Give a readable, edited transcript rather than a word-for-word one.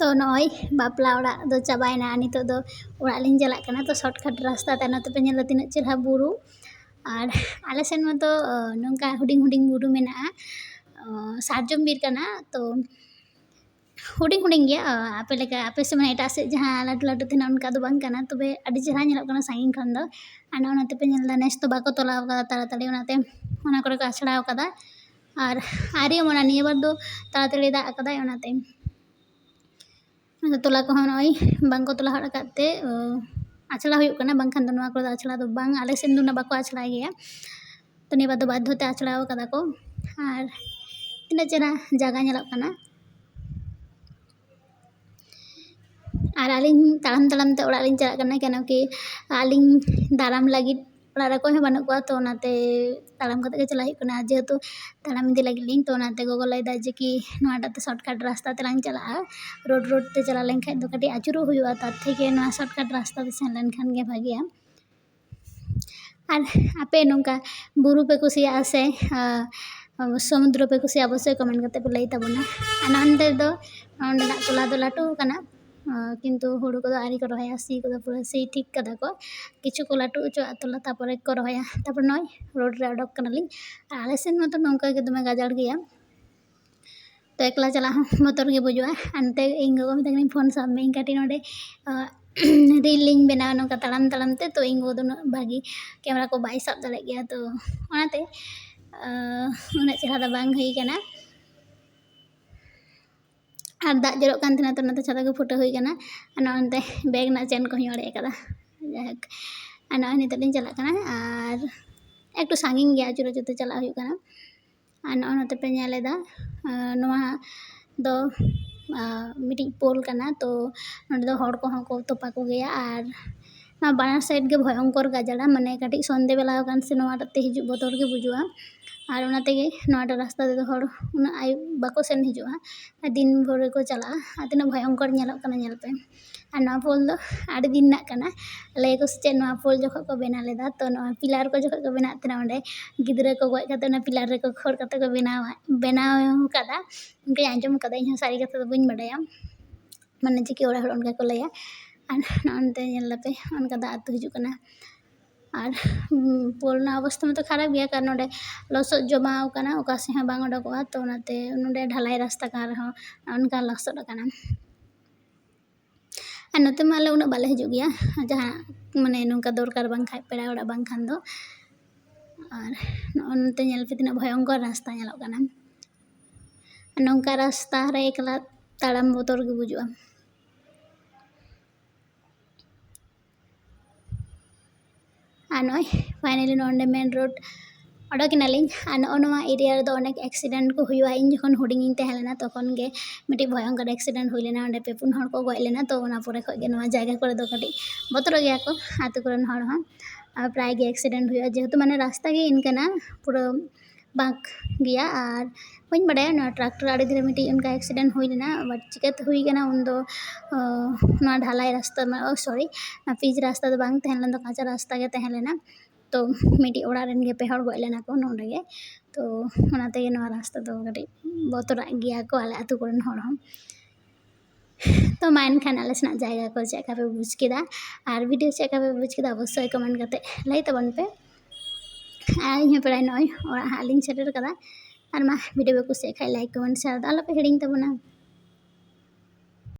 तो नॉय बापला ओड़ा दो चाबायना नितो दो ओड़ा लिंग चलाक कना तो शॉर्टकट रास्ता ते नते पे नेला तिना चेहरा बुरु और आले सेन में तो नोंका हुडिंग हुडिंग बुरु मेना सार्जम बीर कना तो हुडिंग हुडिंग गया आपे लेका आपे से माने एटा से जहां लाटू लाटू तेना उनका दो बांग कना तबे अडी चेहरा नेलक कना साइन खन दो आना ओनाते पे नेला नेस तो बाको तोलाव कदा ताड़ाताड़ी ओनाते ओना करे को आछड़ाव कदा और आर्य मोना निया बार दो ताड़ाताड़ी दा कदा ओनाते तोला को नॉय बांको तोला हड़ काते आछड़ा हुयुग कना बांखान दो नोआ को आछड़ा दो बांग आले सेन दो ना बाको आछड़ा गया तो निया बार दो बाध्यते आछड़ाव कदा को और तिना चेहरा जागा नेलक कना और आलिंग ताड़ाम ताड़ाम ते ओड़ा लिंग चलाक कना केन कि आलिंग दाराम लागिद ओड़ा रे कोई बानुग कोआ तो ओनाते ताड़ाम कते गे चला हुयुग कना जेहेतु ताड़ाम इदी लागिद लिंग तो ओनाते गोगो लैदा जे कि नोआटाते शॉर्टकट रास्ता ते लांग चलाआ रोड रोड ते चला लेन खाय दो कटी आचुरो हुयुआ तार थेके नोआ शॉर्टकट रास्ता ते सेन लेन खान गे भागिया और आपे नोंका बुरु पे कुसिया से समुद्र पे कुसिया अवश्य कमेंट करते पे लई ताबोना आनंदे दो ओंडेना तोला दो लाटू कना किंतु हुड़ू को आरी को रहाया सी को पूरा सी ठीक कदा को किछु को लाटू उचो तोला तापरे को रहाया तापर नय रोड रे अडक कनालिंग आले सेन मत नोंका के दमे गाजाड़ गया तो एकला चला मोटर गे बुजुआ अंते इन गो में फोन साब में काटी नोडे रील लिंग बनाव नोंका ताड़ाम ताड़ाम ते तो इन गो दो भागी कैमरा को बाई साब दाड़े गया तो ओनाते उना चेहरा दा बांग हुई कना और दाग जरो कान तेना तो नाते छाता को फुटा हुई कना नोंते बैग ना चेन को हड़े कदा जाक आना नितो दिन चला कना और एकटू सांगिंग गया चुरो चुते चला हुई कना और नोते पे नेलेदा नोआ दो मिटी पोल कना तो नोडे दो हड़ को को तोपा को गया और ना बाना साइड के भयंकर गाजाड़ा माने काटी संदे बेला कान से नोआटाते हिजु बतर के बुजुआ और ओनाते गे नोआटा रास्ता दे हड़ उना आय बाको सेन हिजुआ दिन भर को चला तिना भयंकर नेलक कना नेल पे और नोआ पोल दो आड़ी दिन ना कना ले को से नोआ पोल जखो को बेना लेदा तो नोआ पिलार को जखो को बेना तेना ओंडे गिदरा को गय काते ना पिलार रे को खोड़ काते को बेनाव कदा उनके आंजम कदा इन सारी कथा दो बइन बडाया माने जे कि ओड़ा हड़ उनका को लया और नोंते नेल पे उनका दा आतु हिजु कना और पोल ना अवस्था में तो खराब गया कारण नोडे लसद जमाव कना ओका से हां बांग ओडकोआ तो ओनाते नोडे ढलाई रास्ता का रहो उनका लसद कना और नोते माले उना बाले हिजु गया जहां माने नोंका दरकार बांग खाय पेड़ा ओड़ा बांग खान दो और नोंते नेल पे तिना भयंकर रास्ता नेलक कना नोंका रास्ता रे एकला ताड़ाम बोतर गे बुजुआ और नॉय फाइनली नोंडे मेन रोड अडकिनालिंग और नोआ एरिया रे दो अनेक एक्सीडेंट को हुआ इन जखन हुडिंग इन तहन लेना तखन गे मिटी भयंकर एक्सीडेंट हुई लेना ओंडे पे पुन हड़ को गय लेना तो ओना परे खय गे नोआ जायगा करे दो कटी बतर गया को आतु करन हड़ हां प्राय गे एक्सीडेंट हुआ जेहेतु माने रास्ता गे इनकना पूरा बांक गया और बन बड़ाया ना ट्रैक्टर आड़ी धीरे मिटी उनका एक्सीडेंट हुई लेना बट चिकाते हुई कना उन दो ना ढालाई रास्ता में सॉरी ना पिच रास्ता दो बांग तहन लेना काचा रास्ता गे तहन लेना तो मिटी ओड़ा रेन गे पे हड़ गय लेना को नोंडे गे तो ओनाते गे नोआ रास्ता दो कटी बतरा गया को आले आतु करन हड़ हम तो मा एनखान आले सेना जायगा को चेका पे बुझ केदा और वीडियो चेका पे बुझ केदा अवश्य कमेंट करते लई तबन पे और इन प्राय नॉय और हालिंग सेटर कदा और मा वीडियो पे कुछ खाई लाइक कमेंट शेयर आलो पे हिडिंग तबना।